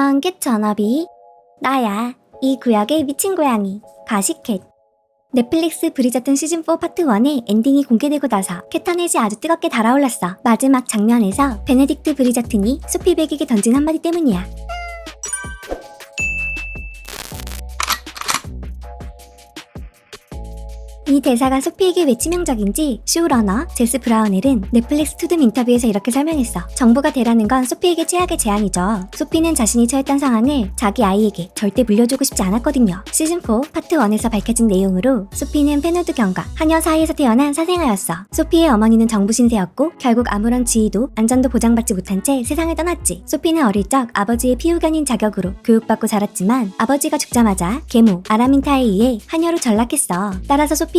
안녕, 캣 전업이. 나야, 이 구역의 미친 고양이, 가시캣. 넷플릭스 브리저튼 시즌4 파트 1의 엔딩이 공개되고 나서 캣터넷이 아주 뜨겁게 달아올랐어. 마지막 장면에서 베네딕트 브리저튼이 소피백에게 던진 한마디 때문이야. 이 대사가 소피에게 왜 치명적인지 쇼러너 제스 브라우넬은 넷플릭스 투둠 인터뷰에서 이렇게 설명했어. 정보가 되라는 건 소피에게 최악의 재앙이죠. 소피는 자신이 처했던 상황을 자기 아이에게 절대 물려주고 싶지 않았거든요. 시즌4 파트 1에서 밝혀진 내용으로 소피는 페누드 경과 하녀 사이에서 태어난 사생아였어. 소피의 어머니는 정부 신세였고 결국 아무런 지위도 안전도 보장받지 못한 채 세상을 떠났지. 소피는 어릴 적 아버지의 피후견인 자격으로 교육받고 자랐지만 아버지가 죽자마자 계모 아라민타에 의해 하녀로 전락했어. 따라서 소피에게는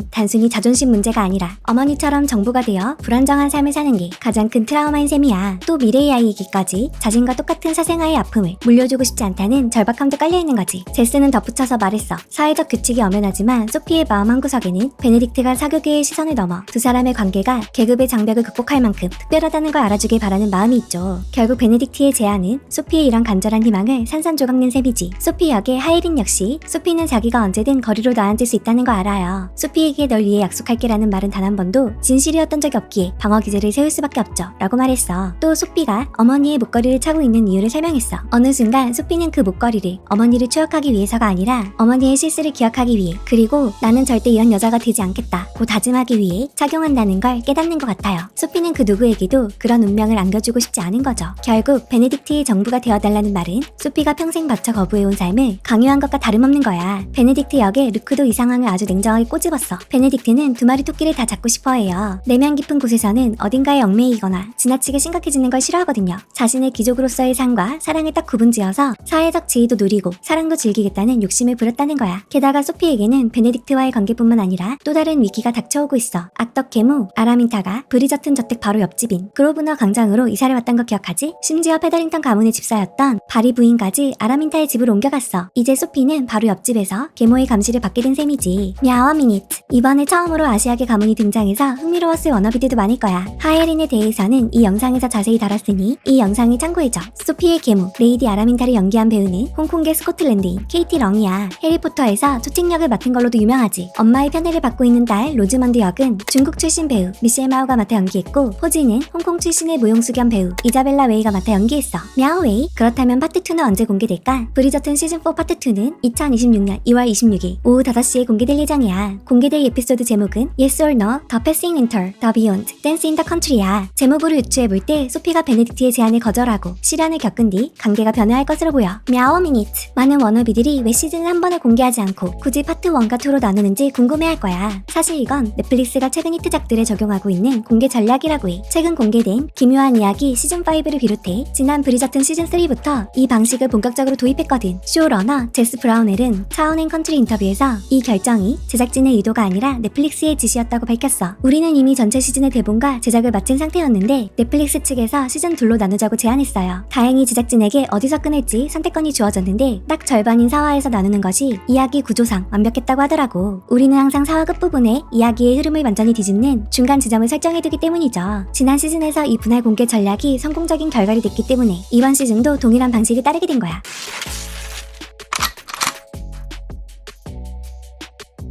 단순히 자존심 문제가 아니라 어머니처럼 정부가 되어 불안정한 삶을 사는 게 가장 큰 트라우마인 셈이야. 또 미래의 아이이기까지 자신과 똑같은 사생아의 아픔을 물려주고 싶지 않다는 절박함도 깔려있는 거지. 제스는 덧붙여서 말했어. 사회적 규칙이 엄연하지만 소피의 마음 한구석에는 베네딕트가 사교계의 시선을 넘어 두 사람의 관계가 계급의 장벽을 극복할 만큼 특별하다는 걸 알아주길 바라는 마음이 있죠. 결국 베네딕트의 제안은 소피의 이런 간절한 희망을 산산조각낸 셈이지. 소피 역의 하이린 역시 소피는 자기가 언제든 거리로 나앉을 수 있다는 거 알아요. 소피에게 널 위해 약속할게라는 말은 단 한 번도 진실이었던 적이 없기에 방어 기제를 세울 수밖에 없죠 라고 말했어. 또 소피가 어머니의 목걸이를 차고 있는 이유를 설명했어. 어느 순간 소피는 그 목걸이를 어머니를 추억하기 위해서가 아니라 어머니의 실수를 기억하기 위해, 그리고 나는 절대 이런 여자가 되지 않겠다 고 다짐하기 위해 착용한다는 걸 깨닫는 것 같아요. 소피는 그 누구에게도 그런 운명을 안겨주고 싶지 않은 거죠. 결국 베네딕트의 정부가 되어달라는 말은 소피가 평생 바쳐 거부해온 삶을 강요한 것과 다름없는 거야. 베네딕트 역의 루크도 이 상황을 아주 냉정하게 꼬집었어. 베네딕트는 두 마리 토끼를 다 잡고 싶어해요. 내면 깊은 곳에서는 어딘가에 얽매이거나 지나치게 심각해지는 걸 싫어하거든요. 자신의 귀족으로서의 삶과 사랑을 딱 구분지어서 사회적 지위도 누리고 사랑도 즐기겠다는 욕심을 부렸다는 거야. 게다가 소피에게는 베네딕트와의 관계뿐만 아니라 또 다른 위기가 닥쳐오고 있어. 악덕 계모 아라민타가 브리저튼 저택 바로 옆집인 그로브너 광장으로 이사를 왔던 거 기억하지? 심지어 페더링턴 가문의 집사였던 바리 부인까지 아라민타의 집으로 옮겨갔어. 이제 소피는 바로 옆집에서 계모의 감시를 받게 된 셈이지. 미아워 미니트. 이번에 처음으로 아시아계 가문이 등장해서 흥미로웠을 워너비들도 많을 거야. 하예린에 대해서는 이 영상에서 자세히 다뤘으니 이 영상을 참고해줘. 소피의 계모 레이디 아라민타를 연기한 배우는 홍콩계 스코틀랜드인 케이티 렁이야. 해리포터에서 초칭 역을 맡은 걸로도 유명하지. 엄마의 편애를 받고 있는 딸 로즈먼드 역은 중국 출신 배우 미셸 마오가 맡아 연기했고, 호지는 홍콩 출신의 모용수 겸 배우 이자벨라 웨이가 맡아 연기했어. мя오웨이. 그렇다면 파트 2는 언제 공개될까? 브리저튼 시즌4 파트 2는 2026년 2월 26일 오후 5시에 공개될 예정이야. 공개될 에피소드 제목은 Yes or No, The Passing Winter, The Beyond, Dance in the Country야. 제목으로 유추해볼 때 소피가 베네딕트의 제안을 거절하고 시련을 겪은 뒤 관계가 변화할 것으로 보여. мя오 미니트. 많은 워너비들이 왜 시즌을 한 번에 공개하지 않고 굳이 파트 1과 2로 나누는지 궁금해할 거야. 사실 이건 넷플릭스가 최근 히트작들에 적용하고 있는 공개 전략이라고 해. 최근 공개된 기묘한 이야기 시즌5를 비롯해 지난 브리저튼 시즌3부터 이 방식을 본격적으로 도입했거든. 쇼러너 제스 브라우넬은 차원행 컨트리 인터뷰에서 이 결정이 제작진의 의도가 아니라 넷플릭스의 지시였다고 밝혔어. 우리는 이미 전체 시즌의 대본과 제작을 마친 상태였는데 넷플릭스 측에서 시즌2로 나누자고 제안했어요. 다행히 제작진에게 어디서 끊을지 선택권이 주어졌는데 딱 절반인 4화에서 나누는 것이 이야기 구조상 완벽했다고 하더라고. 우리는 항상 4화 끝부분에 이야기의 흐름을 완전히 뒤집는 중간 지점을 설정해두기 때문이죠. 지난 시즌에서 이 분할 공개 전략이 성공적인 결과를 냈기 때문에 이번 시즌도 동일한 방식을 따르게 된 거야.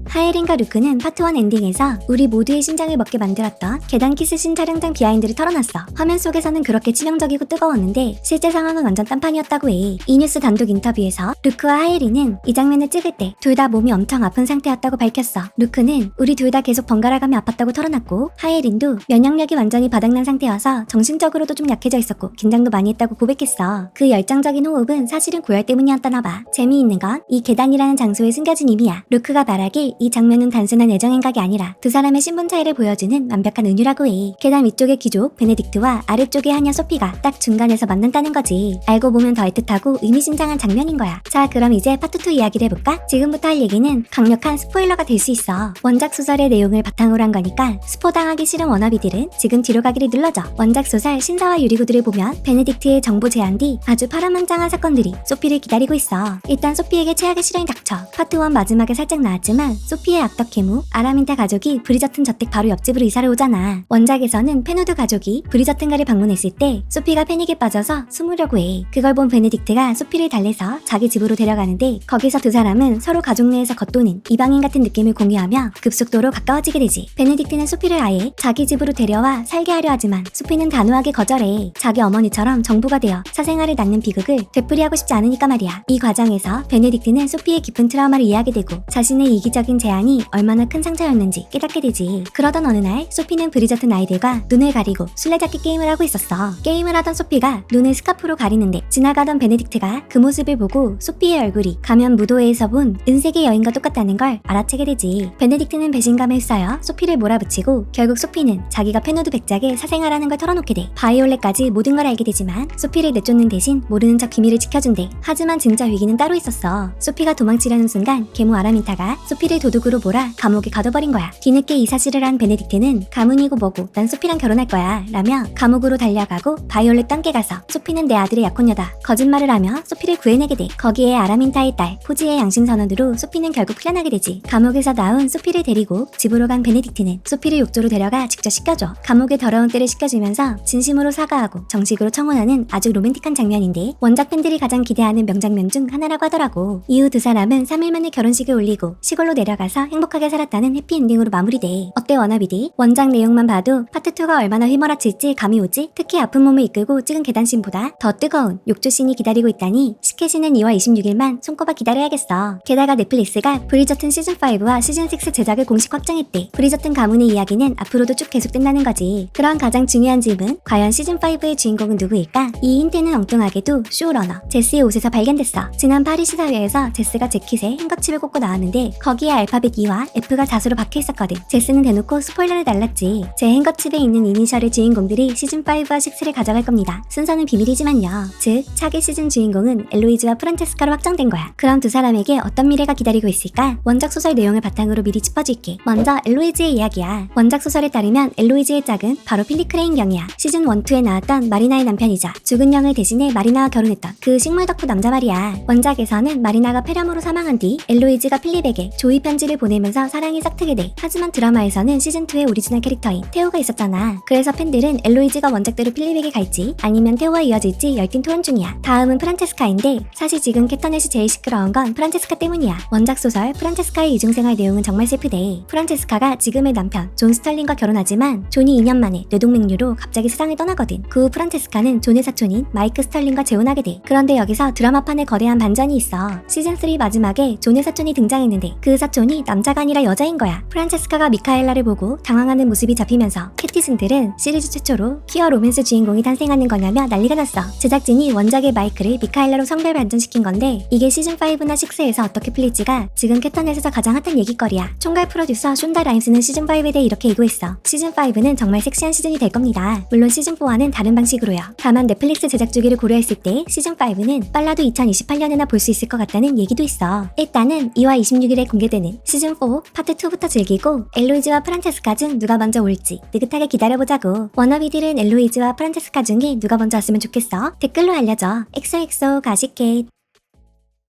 하예린과 루크는 파트 1 엔딩에서 우리 모두의 심장을 먹게 만들었던 계단 키스신 촬영장 비하인드를 털어놨어. 화면 속에서는 그렇게 치명적이고 뜨거웠는데 실제 상황은 완전 딴판이었다고 해. 이 뉴스 단독 인터뷰에서 루크와 하예린은 이 장면을 찍을 때 둘 다 몸이 엄청 아픈 상태였다고 밝혔어. 루크는 우리 둘 다 계속 번갈아가며 아팠다고 털어놨고, 하예린도 면역력이 완전히 바닥난 상태여서 정신적으로도 좀 약해져 있었고 긴장도 많이 했다고 고백했어. 그 열정적인 호흡은 사실은 고열 때문이었다나봐. 재미있는 건 이 계단이라는 장소에 숨겨진 의미야. 루크가 말하길 이 장면은 단순한 애정 행각이 아니라 두 사람의 신분 차이를 보여주는 완벽한 은유라고 해. 계단 위쪽의 귀족 베네딕트와 아래쪽의 하녀 소피가 딱 중간에서 만난다는 거지. 알고 보면 더 애틋하고 의미심장한 장면인 거야. 자, 그럼 이제 파트 2 이야기를 해볼까? 지금부터 할 얘기는 강력한 스포일러가 될 수 있어. 원작 소설의 내용을 바탕으로 한 거니까 스포당하기 싫은 워너비들은 지금 뒤로 가기를 눌러줘. 원작 소설 신사와 유리구두를 보면 베네딕트의 정보 제안 뒤 아주 파란만장한 사건들이 소피를 기다리고 있어. 일단 소피에게 최악의 시련이 닥쳐. 파트 1 마지막에 살짝 나왔지만 소피의 악덕 계모 아라민타 가족이 브리저튼 저택 바로 옆집으로 이사를 오잖아. 원작에서는 페누드 가족이 브리저튼가를 방문했을 때 소피가 패닉에 빠져서 숨으려고 해. 그걸 본 베네딕트가 소피를 달래서 자기 집으로 데려가는데 거기서 두 사람은 서로 가족 내에서 겉도는 이방인 같은 느낌을 공유하며 급속도로 가까워지게 되지. 베네딕트는 소피를 아예 자기 집으로 데려와 살게 하려 하지만 소피는 단호하게 거절해. 자기 어머니처럼 정부가 되어 사생활을 낳는 비극을 되풀이하고 싶지 않으니까 말이야. 이 과정에서 베네딕트는 소피의 깊은 트라우마를 이해하게 되고 자신의 이기적인 제안이 얼마나 큰 상처였는지 깨닫게 되지. 그러던 어느 날 소피는 브리저튼 아이들과 눈을 가리고 술래잡기 게임을 하고 있었어. 게임을 하던 소피가 눈을 스카프로 가리는데 지나가던 베네딕트가 그 모습을 보고 소피의 얼굴이 가면 무도회에서 본 은색의 여인과 똑같다는 걸 알아채게 되지. 베네딕트는 배신감에 휩싸여 소피를 몰아붙이고 결국 소피는 자기가 페누드 백작의 사생활하는 걸 털어놓게 돼. 바이올렛까지 모든 걸 알게 되지만 소피를 내쫓는 대신 모르는 척 비밀을 지켜준대. 하지만 진짜 위기는 따로 있었어. 소피가 도망치려는 순간 계모 아라민타가 소피를 도둑으로 몰아 감옥에 가둬버린 거야. 뒤늦게 이 사실을 한 베네딕트는 가문이고 뭐고 난 소피랑 결혼할 거야 라며 감옥으로 달려가고 바이올렛 땅께 가서 소피는 내 아들의 약혼녀다 거짓말을 하며 소피를 구해내게 돼. 거기에 아라민타의 딸 포지의 양심 선언으로 소피는 결국 풀려나게 되지. 감옥에서 나온 소피를 데리고 집으로 간 베네딕트는 소피를 욕조로 데려가 직접 씻겨줘. 감옥의 더러운 때를 씻겨주면서 진심으로 사과하고 정식으로 청혼하는 아주 로맨틱한 장면인데 원작 팬들이 가장 기대하는 명장면 중 하나라고 하더라고. 이후 두 사람은 3일 만에 결혼식을 올리고 시골로 내려가서 행복하게 살았다는 해피엔딩으로 마무리돼. 어때 워너비디? 원작 내용만 봐도 파트2가 얼마나 휘몰아칠지 감이 오지? 특히 아픈 몸을 이끌고 찍은 계단씬보다 더 뜨거운 욕조씬이 기다리고 있다니 시켓이는 2월 26일만 손꼽아 기다려야겠어. 게다가 넷플릭스가 브리저튼 시즌5와 시즌6 제작을 공식 확정했대. 브리저튼 가문의 이야기는 앞으로도 쭉 계속된다는 거지. 그런 가장 중요한 질문, 과연 시즌5의 주인공은 누구일까? 이 힌트는 엉뚱하게도 쇼러너 제스의 옷에서 발견됐어. 지난 파리 시사회에서 제스가 재킷에 행거칩을 꽂고 나왔는데 거기에 알파벳 E와 F가 자수로 박혀있었거든. 제스는 대놓고 스포일러를 날랐지. 제 행거칩에 있는 이니셜의 주인공들이 시즌5와 6를 가져갈 겁니다. 순서는 비밀이지만요. 즉 차기 시즌 주인공은 엘로이즈와 프란체스카로 확정된 거야. 그럼 두 사람에게 어떤 미래가 기다리고 있을까? 원작 소설 내용을 바탕으로 미리 짚어줄게. 먼저 엘로이즈의 이야기야. 원작 소설에 따르면 엘로이즈의 짝은 바로 필립 크레인 경이야. 시즌 1, 2에 나왔던 마리나의 남편이자 죽은 영을 대신해 마리나와 결혼했던 그 식물 덕후 남자 말이야. 원작에서는 마리나가 폐렴으로 사망한 뒤 엘로이즈가 필립에게 조의 편지를 보내면서 사랑이 싹트게 돼. 하지만 드라마에서는 시즌2의 오리지널 캐릭터인 테오가 있었잖아. 그래서 팬들은 엘로이즈가 원작대로 필립에게 갈지 아니면 테오와 이어질지 열띤 토론 중이야. 다음은 프란체스카인데 사실 지금 캐터넷이 제일 시끄러운 건 프란체스카 때문이야. 원작 소설 프란체스카의 이중생활 내용은 정말 슬프대. 프란체스카가 지금의 남편 존 스털링과 결혼하지만 존이 2년 만에 뇌동맥류로 갑자기 세상을 떠나거든. 그 후 프란체스카는 존의 사촌인 마이크 스털링과 재혼하게 돼. 그런데 여기서 드라마판에 거대한 반전이 있어. 시즌3 마지막에 존의 사촌이 등장했는데 그 사촌이 남자가 아니라 여자인 거야. 프란체스카가 미카엘라를 보고 당황하는 모습이 잡히면서 캐티즌들은 시리즈 최초로 퀴어 로맨스 주인공이 탄생하는 거냐며 난리가 났어. 제작진이 원작의 마이크를 미카엘라로 성별 반전시킨 건데 이게 시즌5나 6에서 어떻게 풀릴지가 지금 캐터넷에서 가장 핫한 얘기거리야. 총괄 프로듀서 숀다 라임스는 시즌5에 대해 이렇게 예고했어. 시즌5는 정말 섹시한 시즌이 될 겁니다. 물론 시즌4와는 다른 방식으로요. 다만 넷플릭스 제작 주기를 고려했을 때 시즌5는 빨라도 2028년에나 볼 수 있을 것 같다는 얘기도 있어. 일단은 2월 26일에 공개되는 시즌4 파트2부터 즐기고 엘로이즈와 프란체스카 중 누가 먼저 올지 느긋하게 기다려보자고. 워너비들은 엘로이즈와 프란체스카 중에 누가 먼저 왔으면 좋겠어? 댓글로 알려줘. 엑소엑소 가시켓.